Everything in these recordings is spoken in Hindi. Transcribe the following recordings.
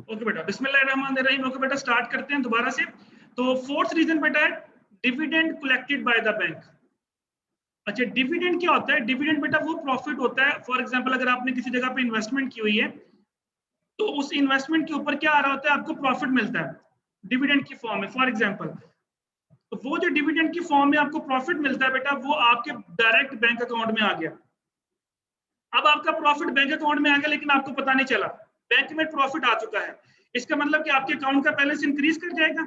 ओके बेटा, बिस्मिल्लाहिर्रहमानिर्रहीम। ओके बेटा, स्टार्ट करते हैं दोबारा से। तो फोर्थ रीजन बेटा है dividend collected by the bank. अच्छा, डिविडेंड क्या होता है? डिविडेंड बेटा वो प्रॉफिट होता है। फॉर एग्जांपल अगर आपने किसी जगह पे इन्वेस्टमेंट की हुई है तो उस इन्वेस्टमेंट के ऊपर क्या आ रहा होता है? आपको प्रॉफिट मिलता है डिविडेंड की फॉर्म में। फॉर एग्जांपल तो वो जो डिविडेंड की फॉर्म में आपको प्रॉफिट मिलता है बेटा, वो आपके डायरेक्ट बैंक अकाउंट में आ गया। अब आपका प्रॉफिट बैंक अकाउंट में आ गया लेकिन आपको पता नहीं चला, बैंक में प्रॉफिट आ चुका है। इसका मतलब कि आपके अकाउंट का बैलेंस इंक्रीज कर जाएगा,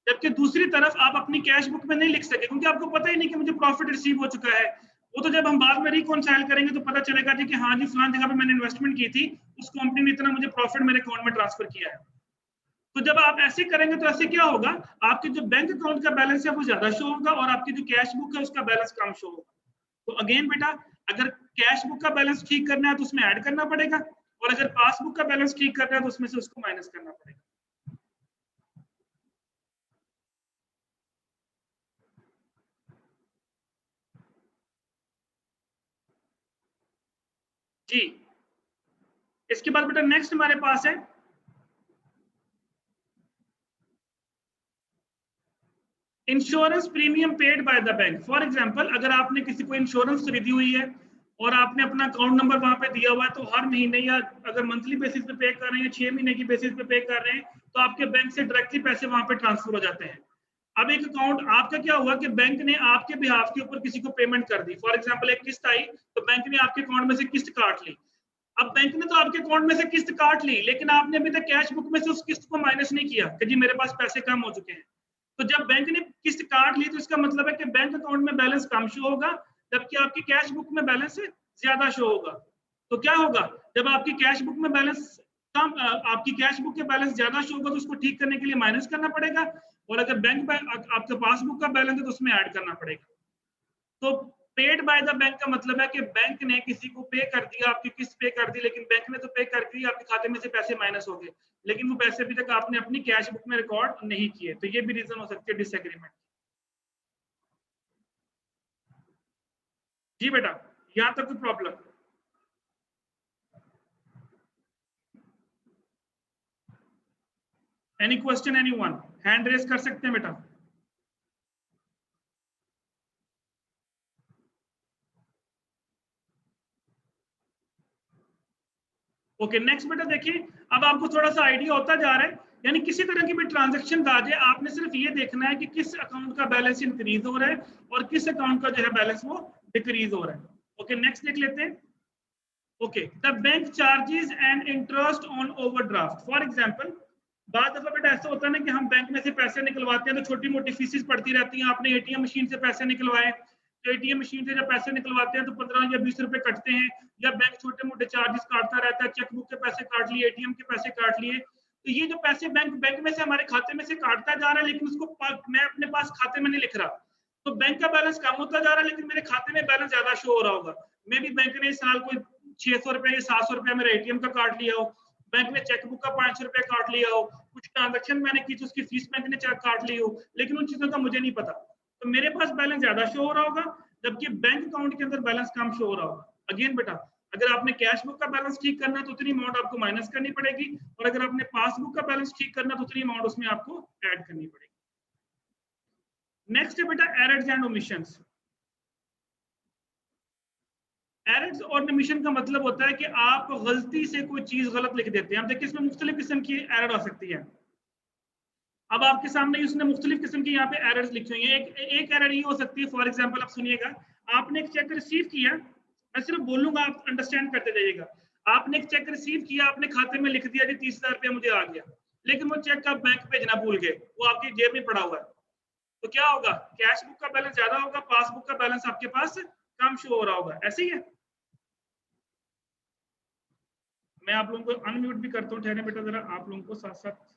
जबकि दूसरी तरफ आप अपनी कैश बुक में नहीं लिख सके क्योंकि आपको पता ही नहीं कि मुझे प्रॉफिट रिसीव हो चुका है। वो तो जब हम बाद में रिकॉन्साइल करेंगे तो पता चलेगा जी कि हाँ जी फलान जगह पे मैंने इन्वेस्टमेंट की थी, उस कंपनी ने इतना मुझे प्रॉफिट मेरे अकाउंट में ट्रांसफर किया है। तो जब आप ऐसे करेंगे तो ऐसे क्या होगा, आपके जो बैंक अकाउंट का बैलेंस है वो ज्यादा शो होगा और आपकी जो कैश बुक है उसका बैलेंस कम शो होगा। तो अगेन बेटा, अगर कैश बुक का बैलेंस ठीक करना है तो उसमें ऐड करना पड़ेगा, और अगर पासबुक का बैलेंस ठीक करना है तो उसमें से उसको माइनस करना पड़ेगा। जी, इसके बाद बेटा नेक्स्ट हमारे पास है insurance premium paid by the bank. For example अगर आपने किसी को इंश्योरेंस खरीदी हुई है और आपने अपना अकाउंट नंबर वहां पे दिया हुआ है, तो हर महीने या अगर मंथली बेसिस पे पे कर रहे हैं, 6 महीने की बेसिस पे पे कर रहे हैं, तो आपके बैंक से डायरेक्टली पैसे वहां पे ट्रांसफर हो जाते हैं। अब एक अकाउंट आपका क्या हुआ कि बैंक ने आपके बिहाफ के ऊपर किसी को पेमेंट कर दी। फॉर एग्जांपल एक किस्त आई तो बैंक ने आपके अकाउंट में से किस्त काट ली। अब बैंक ने तो आपके अकाउंट में से किस्त काट ली, लेकिन आपने अभी तक कैश बुक में से उस किस्त को माइनस नहीं किया कि जी मेरे पास पैसे कम हो चुके हैं। तो जब बैंक ने किस्त काट ली तो इसका मतलब है कि बैंक अकाउंट में बैलेंस कम शो होगा, जबकि आपकी कैश बुक में बैलेंस ज्यादा शो होगा। तो क्या होगा, जब आपकी कैश बुक में बैलेंस कम, आपकी कैश बुक के बैलेंस ज्यादा शो होगा तो उसको ठीक करने के लिए माइनस करना पड़ेगा, और अगर बैंक आपका पासबुक का बैलेंस है तो उसमें ऐड करना पड़ेगा। तो पेड बाय द बैंक का मतलब है कि बैंक ने किसी को पे कर दिया, आपकी किस्त पे कर दी, लेकिन बैंक ने तो पे कर दी, आपके खाते में से पैसे माइनस हो गए, लेकिन वो पैसे अभी तक आपने अपनी कैश बुक में रिकॉर्ड नहीं किए। तो ये भी रीजन हो सकती है डिसएग्रीमेंट। जी बेटा, यहां तक कोई problem? Any question, anyone? Hand raise कर सकते हैं बेटा। ओके नेक्स्ट बेटा देखिए, अब आपको थोड़ा सा आइडिया होता जा रहा है, यानी किसी तरह की भी ट्रांजैक्शन आ जाए, आपने सिर्फ ये देखना है कि किस अकाउंट का बैलेंस इंक्रीज हो रहा है और किस अकाउंट का जो है बैलेंस वो डिक्रीज हो रहा है। ओके नेक्स्ट देख लेते हैं। Okay, the bank charges and interest on overdraft. For example बाद दफा बेटा ऐसा होता है ना कि हम बैंक में से पैसे निकलवाते हैं तो छोटी मोटी फीसेस पड़ती रहती हैं। आपने एटीएम मशीन से पैसे निकलवाए तो एटीएम मशीन से जब पैसे निकलवाते हैं तो 15 या 20 रुपए कटते हैं, या बैंक छोटे मोटे चार्जेस काटता रहता है, चेकबुक के पैसे काट लिए, एटीएम के पैसे काट लिए। तो ये जो पैसे बैंक में से हमारे खाते में से काटता जा रहा है, लेकिन उसको मैं अपने पास खाते में नहीं लिख रहा, तो बैंक का बैलेंस कम होता जा रहा है लेकिन मेरे खाते में बैलेंस ज्यादा शो हो रहा होगा। मे भी बैंक ने इस साल कोई 600 रुपए या 700 रुपया मेरे एटीएम का काट लिया हो, बैंक ने चेकबुक का 500 रुपया काट लिया हो, कुछ ट्रांजेक्शन मैंने की तो उसकी फीस बैंक ने काट ली हो, लेकिन उन चीजों का मुझे नहीं पता। तो मेरे पास बैलेंस ज्यादा शो हो रहा होगा, जबकि बैंक अकाउंट के अंदर बैलेंस कम शो हो रहा होगा। अगेन बेटा, अगर आपने कैश बुक का बैलेंस ठीक करना है तो उतनी अमाउंट आपको माइनस करनी पड़ेगी, और अगर आपने पासबुक का बैलेंस ठीक करना है तो उतनी अमाउंट उसमें आपको ऐड करनी पड़ेगी। नेक्स्ट है बेटा एरर्स एंड ओमिशंस। एरर्स और ओमिशन का मतलब होता है कि आप गलती से कोई चीज गलत लिख देते हैं। अब देखिए इसमें मुख्तलिफ किस्म की एरर आ सकती है। अब आपके सामने उसने मुख्तलिफ किस्म की यहाँ पे एरर्स लिखी हुई है। एक एरर ये हो सकती है, फॉर एग्जांपल आप सुनिएगा, आपने एक चेक रिसीव किया, मैं सिर्फ बोलूंगा आप अंडरस्टैंड करते जाइएगा। आपने एक चेक रिसीव किया, आपने खाते में लिख दिया जी 30,000 रुपया मुझे आ गया, लेकिन वो चेक आप बैंक भेजना भूल गए, वो आपकी जेब में पड़ा हुआ है। तो क्या होगा, कैश बुक का बैलेंस ज्यादा होगा, पासबुक का बैलेंस आपके पास कम शो हो रहा होगा। ऐसे ही है। मैं आप लोगों को अनम्यूट भी करता हूँ, ठहरे बेटा जरा, आप लोगों को साथ साथ।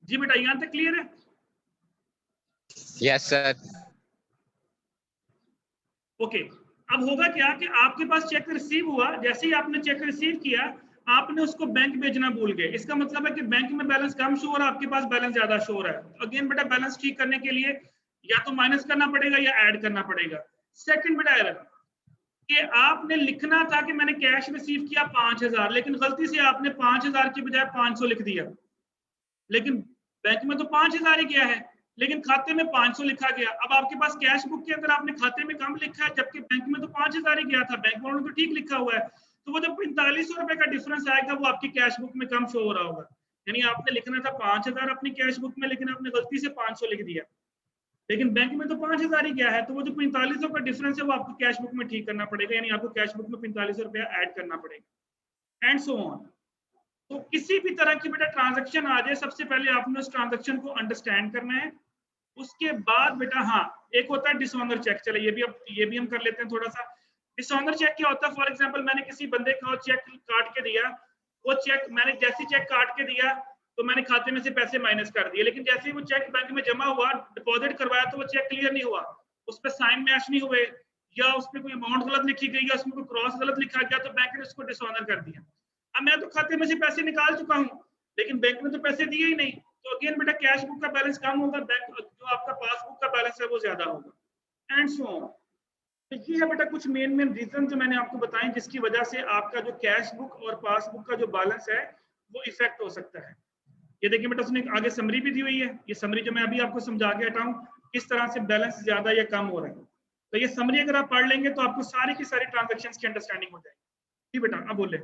जी बेटा, यहां तक क्लियर है? Yes sir. ओके, अब होगा क्या कि आपके पास चेक रिसीव हुआ, जैसे ही आपने चेक रिसीव किया आपने उसको बैंक भेजना भूल गए, इसका मतलब है कि बैंक में बैलेंस कम शो हो रहा है, आपके पास बैलेंस ज्यादा शो हो रहा है। अगेन बेटा बैलेंस ठीक करने के लिए या तो माइनस करना पड़ेगा या ऐड करना पड़ेगा। सेकंड बेटा एरर कि आपने लिखना था कि मैंने कैश रिसीव किया 5000, लेकिन गलती से आपने 5000 की बजाय 500 लिख दिया, लेकिन बैंक में तो 5000 ही गया है, लेकिन खाते में 500 लिखा गया। अब आपके पास कैश बुक के अंदर आपने खाते में कम लिखा है, जबकि बैंक में तो 5000 ही गया था, बैंक वालों ने तो ठीक लिखा हुआ है। तो वो जो 4500 रुपए का डिफरेंस आएगा वो आपकी कैश बुक में कम शो हो रहा होगा। यानी आपने लिखना था 5000 अपनी कैश बुक में, लेकिन आपने गलती से 500 लिख दिया, लेकिन बैंक में तो 5000 ही गया है। तो वो जो 4500 का डिफरेंस है वो आपको कैश बुक में ठीक करना पड़ेगा, यानी आपको कैश बुक में 4500 रुपया ऐड करना पड़ेगा, एंड सो ऑन। तो किसी भी तरह की बेटा ट्रांजैक्शन आ जाए, सबसे पहले आपने उस ट्रांजैक्शन को अंडरस्टैंड करना है। उसके बाद बेटा हाँ, एक होता है डिसऑनर चेक। चले ये भी हम कर लेते हैं थोड़ा सा। डिसऑनर चेक क्या होता है? फॉर एग्जांपल मैंने किसी बंदे का चेक काट के दिया, वो चेक मैंने जैसे चेक काट के दिया तो मैंने खाते में से पैसे माइनस कर दिए, लेकिन जैसे ही वो चेक बैंक में जमा हुआ, डिपॉजिट करवाया, तो वो चेक क्लियर नहीं हुआ, उस पर साइन मैच नहीं हुए, या उस पर कोई अमाउंट गलत लिखी गई, या उसमें कोई क्रॉस गलत लिखा गया, तो बैंक ने उसको डिसऑनर कर दिया। अब मैं तो खाते में से पैसे निकाल चुका हूँ, लेकिन बैंक ने तो पैसे दिए ही नहीं, तो अगेन बेटा कैश बुक का बैलेंस कम होगा, बैंक जो आपका पासबुक का बैलेंस है वो ज्यादा होगा, एंड सो ऑन। तो ये है बेटा कुछ मेन रीजन जो मैंने आपको बताए, जिसकी वजह से आपका जो कैश बुक और पासबुक का जो बैलेंस है वो इफेक्ट हो सकता है। ये देखिए बेटा उसने आगे समरी भी दी हुई है, ये समरी जो मैं अभी आपको समझा के हटा हूँ किस तरह से बैलेंस ज्यादा या कम हो रहा है। तो ये समरी अगर आप पढ़ लेंगे तो आपको सारी की सारी ट्रांजेक्शन्स की अंडरस्टैंडिंग हो जाएगी। जी बेटा अब बोले।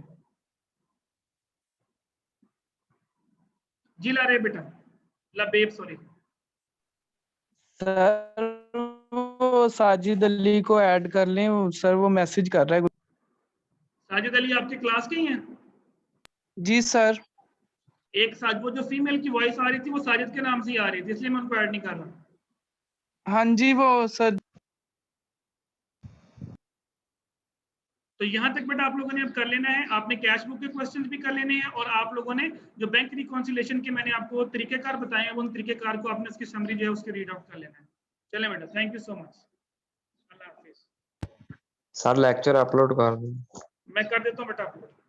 जी ला रहे बेटा, लबेब सॉरी सर वो साजिद अली को ऐड कर लें सर, वो मैसेज कर रहा है। साजिद अली आपकी क्लास के ही हैं? जी सर। एक साज वो जो फीमेल की वॉइस आ रही थी वो साजिद के नाम से ही आ रही थी, इसलिए मैं उनको ऐड नहीं कर रहा। हाँ जी वो सर। तो यहाँ तक बेटा आप लोगों ने अब कर लेना है, आपने कैश बुक के क्वेश्चंस भी कर लेने हैं, और आप लोगों ने जो बैंक रिकॉन्सिलेशन के मैंने आपको तरीकेकार बताए हैं, उन तरीकेकार को आपने उसकी समरी जो है उसके रीड आउट कर लेना है। चले बेटा, thank you so much, Allah Hafiz. Sir lecture upload कर दूं? मैं कर देता हूँ बेटा अपलोड।